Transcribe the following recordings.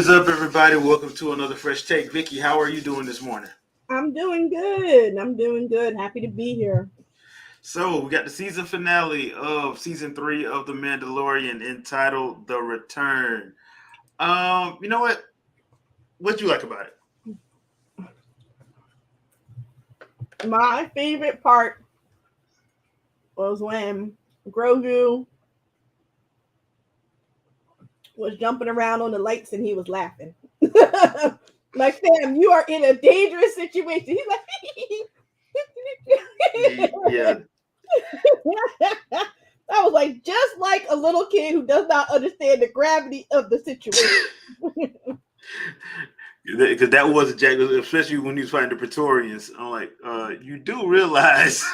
is up, everybody? Welcome to another Fresh Take. Vicky, how are you doing this morning? I'm doing good. I'm doing good. Happy to be here. So, we got the season finale of season 3 of The Mandalorian entitled The Return. You know what? What'd you like about it? My favorite part was when Grogu was jumping around on the lights and he was laughing. Like, fam, you are in a dangerous situation. He's Yeah, like, I was like, just like a little kid who does not understand the gravity of the situation. because that was a jack, especially when he was fighting the Praetorians. I'm like, you do realize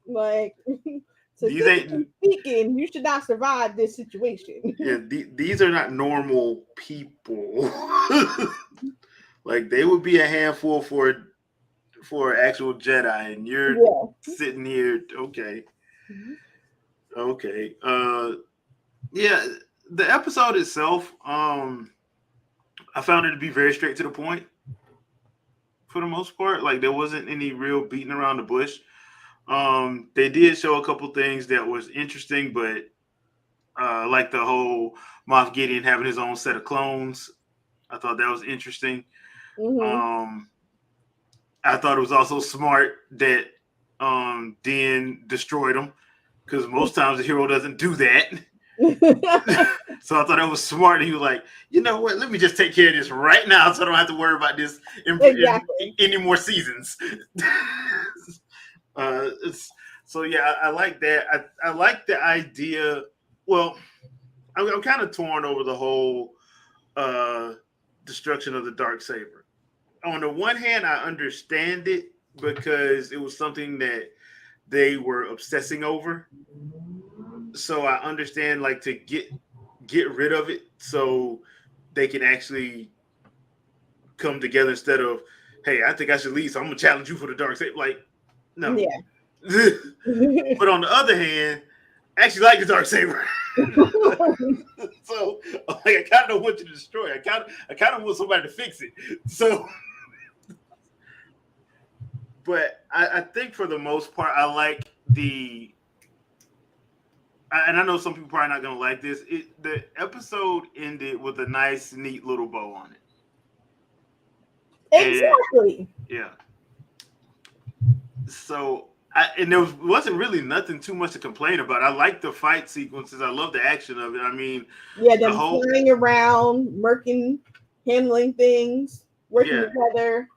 Like, these statistically ain't, speaking, you should not survive this situation. yeah, these are not normal people. Like, they would be a handful for actual Jedi, and you're Yeah. sitting here. Okay, okay. Yeah, the episode itself, I found it to be very straight to the point for the most part. Like, there wasn't any real beating around the bush. They did show a couple things that was interesting, but like the whole Moff Gideon having his own set of clones, I thought that was interesting. Hmm. Um, I thought it was also smart that Din destroyed him because most times the hero doesn't do that. So I thought that was smart. He was like, you know what? Let me just take care of this right now, so I don't have to worry about this in Exactly. any more seasons. So yeah, I like that. I like the idea. Well, I'm kind of torn over the whole uh, destruction of the dark saber. On the one hand, I understand it because it was something that they were obsessing over. So I understand, like, to get rid of it so they can actually come together instead of, hey, I think I should leave, so I'm gonna challenge you for the dark side. Like, no. Yeah. But on the other hand, I actually like the dark saber. So, like, I kind of don't want you to destroy it. I kind of want somebody to fix it. So, but I think for the most part, I like and I know some people probably not gonna like this. The episode ended with a nice, neat little bow on it, and Exactly. yeah. So, and there wasn't really nothing too much to complain about. I like the fight sequences. I love the action of it. I mean, Yeah, the them whole flying around, working, handling things, working yeah, together.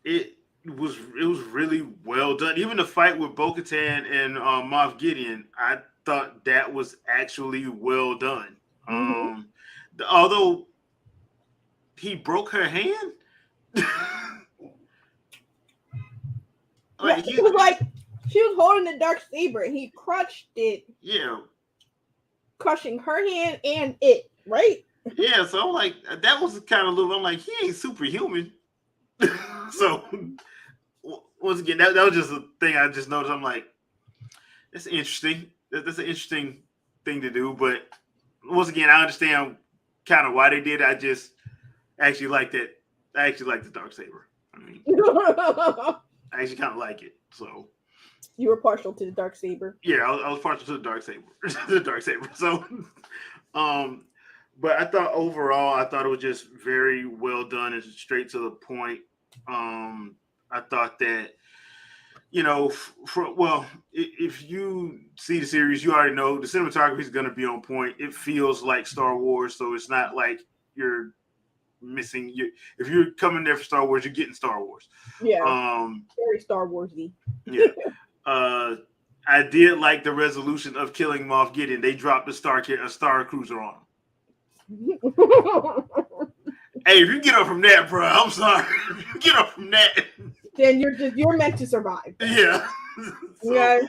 it was really well done. Even the fight with Bo-Katan and Moff Gideon, I thought that was actually well done. Hmm. Although he broke her hand, Yeah, like it was like she was holding the dark saber and he crushed it, yeah, crushing her hand and it, right? yeah. So I'm like, that was kind of little. I'm like, he ain't superhuman. So once again, that was just a thing I just noticed. I'm like, that's interesting. That's an interesting thing to do. But once again, I understand kind of why they did it. I just actually like that. I actually like the dark saber. I mean, I actually kind of like it. So You were partial to the dark saber. yeah, I was partial to the dark saber. The dark saber. So, um, but I thought overall, I thought it was just very well done and straight to the point. I thought that, well, if you see the series, you already know the cinematography is going to be on point. It feels like Star Wars, so it's not like you're missing. If you're coming there for Star Wars, you're getting Star Wars. Yeah, Um, very Star Warsy. yeah. Uh, I did like the resolution of killing Moff Gideon. They dropped a star cruiser on him. Hey, if you get up from that, bro, I'm sorry. If you get up from that, Then you're meant to survive. yeah. So Okay.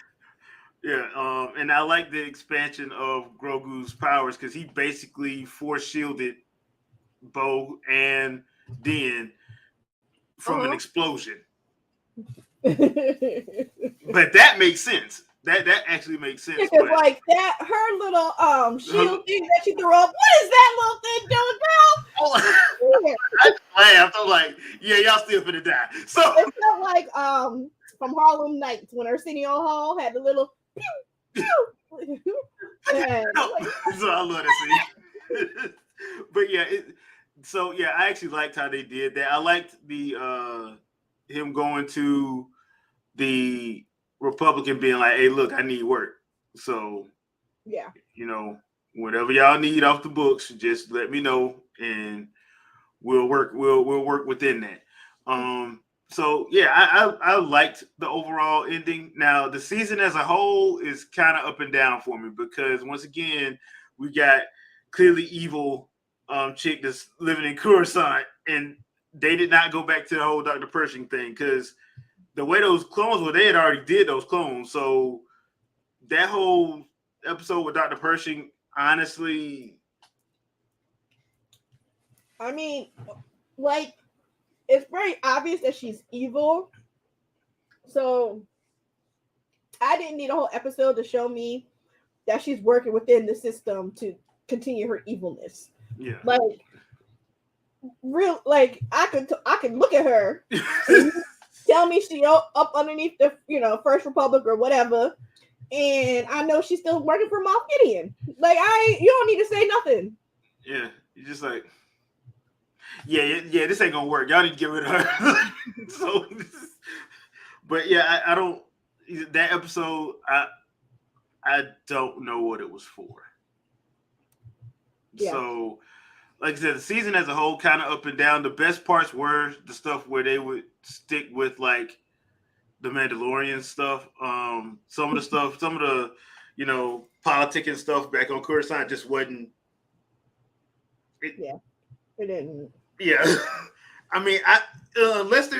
yeah, and I like the expansion of Grogu's powers because he basically force shielded Bo and Din from an Uh explosion. huh. But that makes sense. That actually makes sense. Because like that, her little shield thing that she threw up. What is that little thing doing, girl? I laughed. I'm like, yeah, y'all still finna die. So it felt like from Harlem Nights when Arsenio Hall had the little pew pew. Yeah, so I love that scene. But yeah, so yeah, I actually liked how they did that. I liked the him going to the Republican being like, hey, look, I need work. So yeah, whatever y'all need off the books, just let me know and we'll work within that. So yeah, I liked the overall ending. Now the season as a whole is kind of up and down for me because once again we got clearly evil chick that's living in Coruscant, and they did not go back to the whole Dr. Pershing thing because the way those clones were, they had already did those clones. So that whole episode with Dr. Pershing, honestly, I mean, like, it's very obvious that she's evil. So I didn't need a whole episode to show me that she's working within the system to continue her evilness. Yeah. Like, I could look at her tell me she up underneath the First Republic or whatever, and I know she's still working for Moff Gideon. Like you don't need to say nothing. Yeah, you're just like, yeah, this ain't gonna work. Y'all need to get rid of her. So, but yeah, I don't. That episode, I don't know what it was for. Yeah. So, like I said, the season as a whole kind of up and down. The best parts were the stuff where they would stick with like the Mandalorian stuff. Some of the politic and stuff back on Coruscant just wasn't. It didn't. Yeah, I mean, unless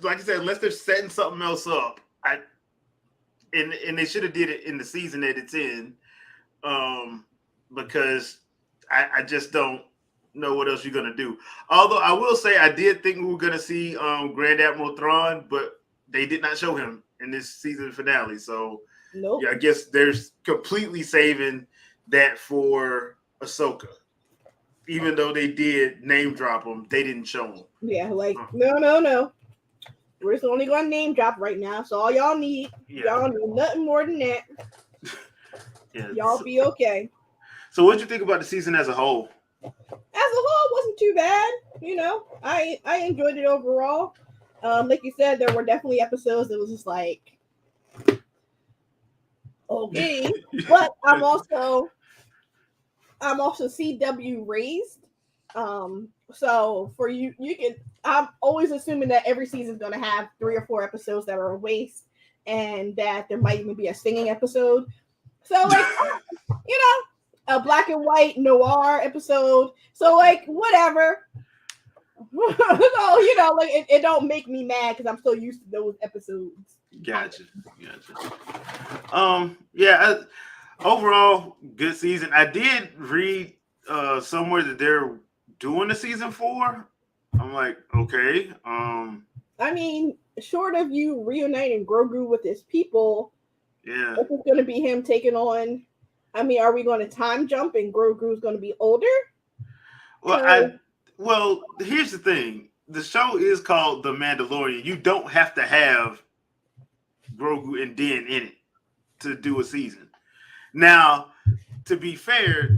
like I said, unless they're setting something else up, and they should have did it in the season that it's in, because I just don't know what else you're gonna do. Although I will say I did think we were gonna see Grand Admiral Thrawn, but they did not show him in this season finale. So nope. Yeah, I guess they're completely saving that for Ahsoka. Even though they did name drop them, they didn't show them. Yeah, like no. We're just only going to name drop right now. So all y'all need, y'all need nothing more than that. Yeah, y'all be okay. So what did you think about the season as a whole? As a whole, wasn't too bad. I enjoyed it overall. Like you said, there were definitely episodes that was just like, okay, but I'm also CW raised. So for you can. I'm always assuming that every season is going to have 3 or 4 episodes that are a waste, and that there might even be a singing episode. So like, a black and white noir episode. So like, whatever. So like it don't make me mad because I'm so used to those episodes. Gotcha. Yeah. Overall, good season. I did read somewhere that they're doing a season 4. I'm like, okay. I mean, short of you reuniting Grogu with his people, yeah, this is going to be him taking on. I mean, are we going to time jump and Grogu's going to be older? Well, here's the thing: the show is called The Mandalorian. You don't have to have Grogu and Din in it to do a season. Now, to be fair,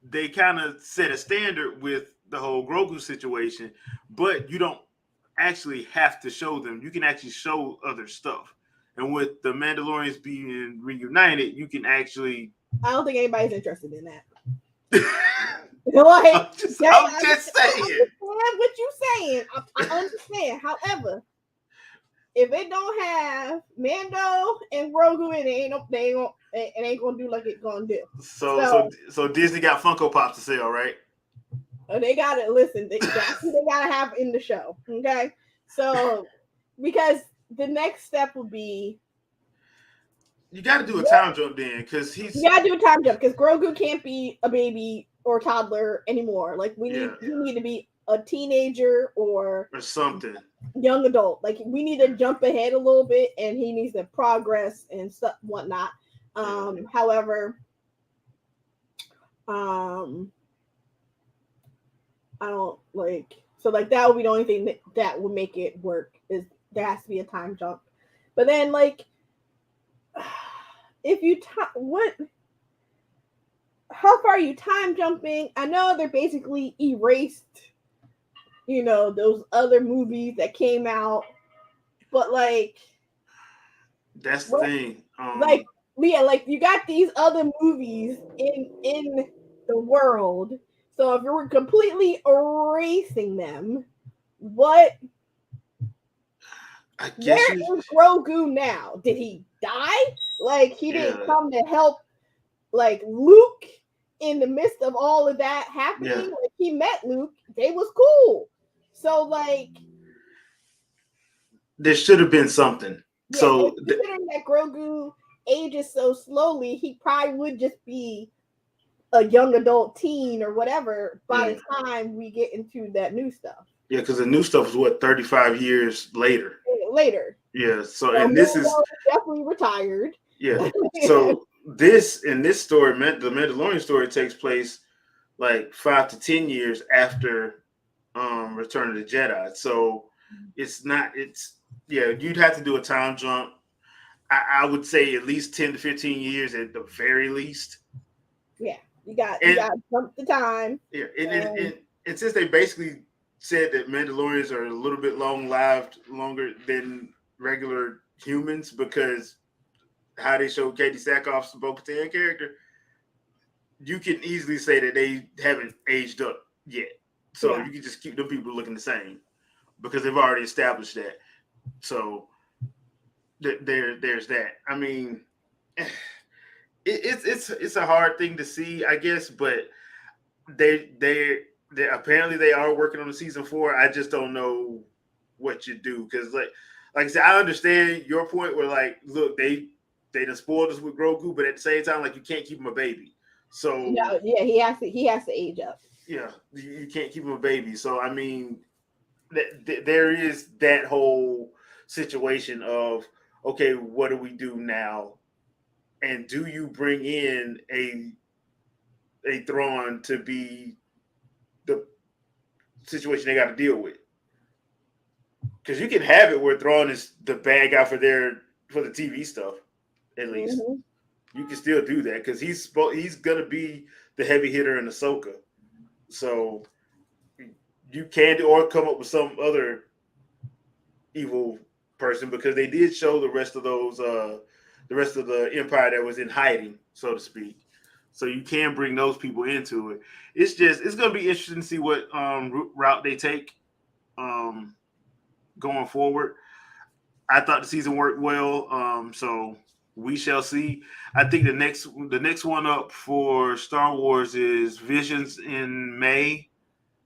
they kind of set a standard with the whole Grogu situation, but you don't actually have to show them. You can actually show other stuff. And with the Mandalorians being reunited, you can actually... I don't think anybody's interested in that. Like, I'm just saying. I understand what you're saying. I understand. However, if it don't have Mando and Grogu, it ain't gonna do like it's gonna do. So Disney got Funko Pops to sell, right? They gotta listen. They gotta have in the show. Okay, so because the next step would be you got to do a time jump then, because you gotta do a time jump because Grogu can't be a baby or toddler anymore. Like he need to be a teenager or something. Young adult. Like we need to jump ahead a little bit, and he needs to progress and stuff whatnot. However, I don't like so like that would be the only thing that would make it work is there has to be a time jump. But then like if you what how far are you time jumping? I know they're basically erased, those other movies that came out, but like that's the thing. Like yeah, like you got these other movies in the world. So if you were completely erasing them, what? I guess Where is Grogu now? Did he die? Like he didn't come to help, like Luke in the midst of all of that happening. Yeah. Like he met Luke, they was cool. So like, there should have been something. Yeah, so considering that Grogu ages so slowly, he probably would just be a young adult teen or whatever by the time we get into that new stuff. Yeah, because the new stuff is what 35 years later. Yeah, so and this is definitely retired. Yeah, so this story, the Mandalorian story, takes place like 5 to 10 years after Return of the Jedi. So it's you'd have to do a time jump. I would say at least 10 to 15 years at the very least. Yeah, you got to jump the time. Yeah, and since they basically said that Mandalorians are a little bit long-lived, longer than regular humans, because how they show Katie Sackhoff's Bo-Katan character, you can easily say that they haven't aged up yet. So you can just keep them people looking the same because they've already established that. So there's that. I mean, it's a hard thing to see, I guess, but they apparently they are working on the season 4. I just don't know what you do because like I said, I understand your point where like, look, they done spoiled us with Grogu, but at the same time, like you can't keep him a baby. So he has to age up. Yeah, you can't keep him a baby. So I mean, there is that whole situation of, okay, what do we do now? And do you bring in a Thrawn to be the situation they got to deal with? Because you can have it where Thrawn is the bad guy for the TV stuff, at least. You can still do that because he's gonna be the heavy hitter in Ahsoka. So you can or come up with some other evil person, because they did show the rest of the Empire that was in hiding, so to speak. So you can bring those people into it. It's going to be interesting to see what route they take going forward. I thought the season worked well, so we shall see. I think the next one up for Star Wars is Visions in May.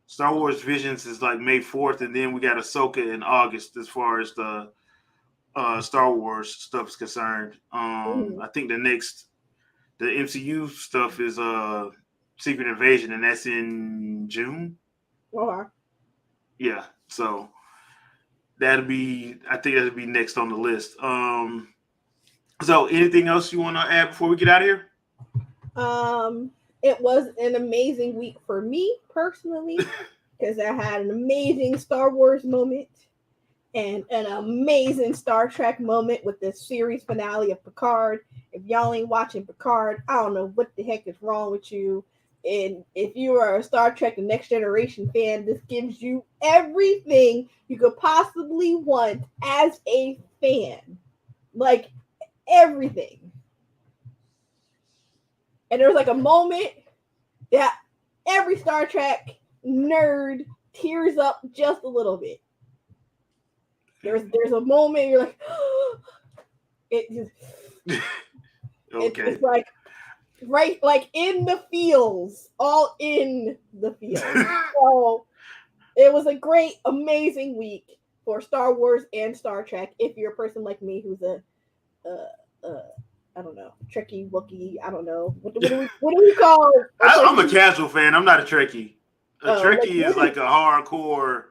Star Wars Visions is like May 4th, and then we got Ahsoka in August as far as the Star Wars stuff is concerned. I think the MCU stuff is Secret Invasion, and that's in June. Yeah, so I think that'll be next on the list. So anything else you want to add before we get out of here? It was an amazing week for me personally because I had an amazing Star Wars moment and an amazing Star Trek moment with the series finale of Picard. If y'all ain't watching Picard, I don't know what the heck is wrong with you. And if you are a Star Trek The Next Generation fan, this gives you everything you could possibly want as a fan. Like, everything. And there was like a moment that every Star Trek nerd tears up just a little bit. There's a moment you're like, it just okay. It's like right, like in the feels, all in the feels. So it was a great, amazing week for Star Wars and Star Trek. If you're a person like me who's a I don't know, Trekkie, Wookiee, I don't know. What do we call? I'm a casual fan. I'm not a Trekkie. A Trekkie is like a hardcore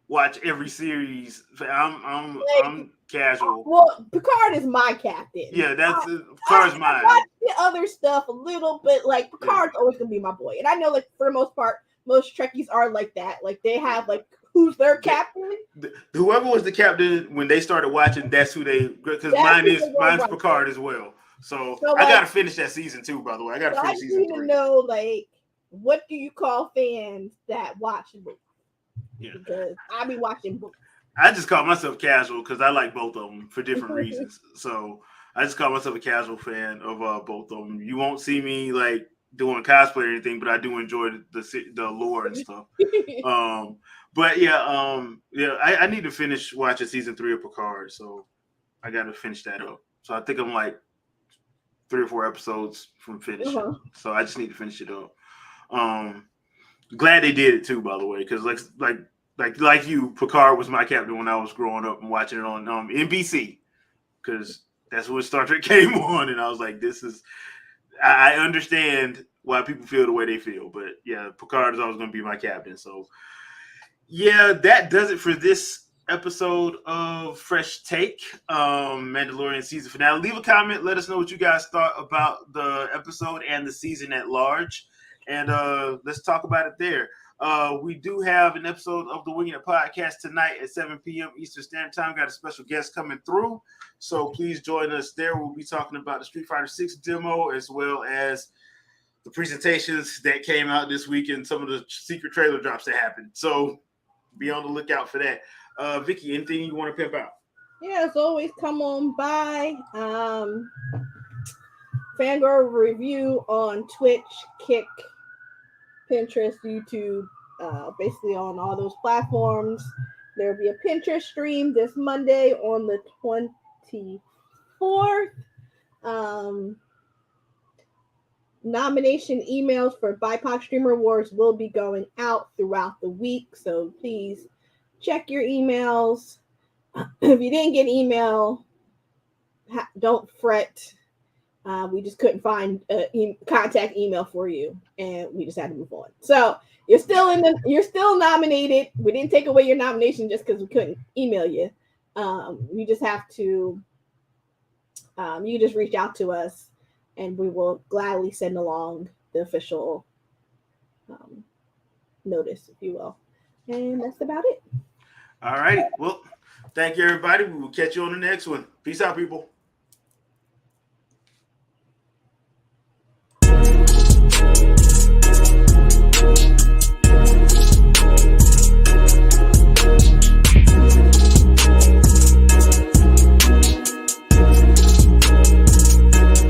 watch every series. I'm casual. Well, Picard is my captain. Yeah, Picard's mine. I watch the other stuff a little, but like Picard's always gonna be my boy. And I know, like for the most part, most Trekkies are like that. Like they have like who's their captain. Whoever was the captain when they started watching, that's who they. Because mine's Picard as well. So I gotta finish that season 2. By the way, I gotta finish season 3. I need to know, like, what do you call fans that watch books? Yeah, because I be watching books. I just call myself casual because I like both of them for different reasons. So I just call myself a casual fan of both of them. You won't see me like doing cosplay or anything, but I do enjoy the lore and stuff. But I need to finish watching season 3 of Picard, so I got to finish that up. So I think I'm like 3 or 4 episodes from finishing. So I just need to finish it up. Glad they did it too, by the way, because like you, Picard was my captain when I was growing up and watching it on NBC, because that's when Star Trek came on, and I was like, I understand why people feel the way they feel, but yeah, Picard is always going to be my captain. So yeah, that does it for this episode of Fresh Take, Mandalorian season finale. Leave a comment, let us know what you guys thought about the episode and the season at large, and let's talk about it there. We do have an episode of the Winging It podcast tonight at 7 p.m. Eastern Standard Time. Got a special guest coming through, so please join us there. We'll be talking about the Street Fighter 6 demo, as well as the presentations that came out this week and some of the secret trailer drops that happened. So be on the lookout for that. Vicky, anything you want to pimp out? Yeah, as always, come on by. Fangirl Review on Twitch, Kick, Pinterest, YouTube, basically on all those platforms. There'll be a Pinterest stream this Monday on the 24th. Nomination emails for BIPOC Streamer Awards will be going out throughout the week, so please check your emails. If you didn't get email, don't fret. We just couldn't find a contact email for you, and we just had to move on. So you're still nominated. We didn't take away your nomination just because we couldn't email you. You just have to. You just reach out to us, and we will gladly send along the official notice, if you will. And that's about it. All right. Well, thank you, everybody. We will catch you on the next one. Peace out, people.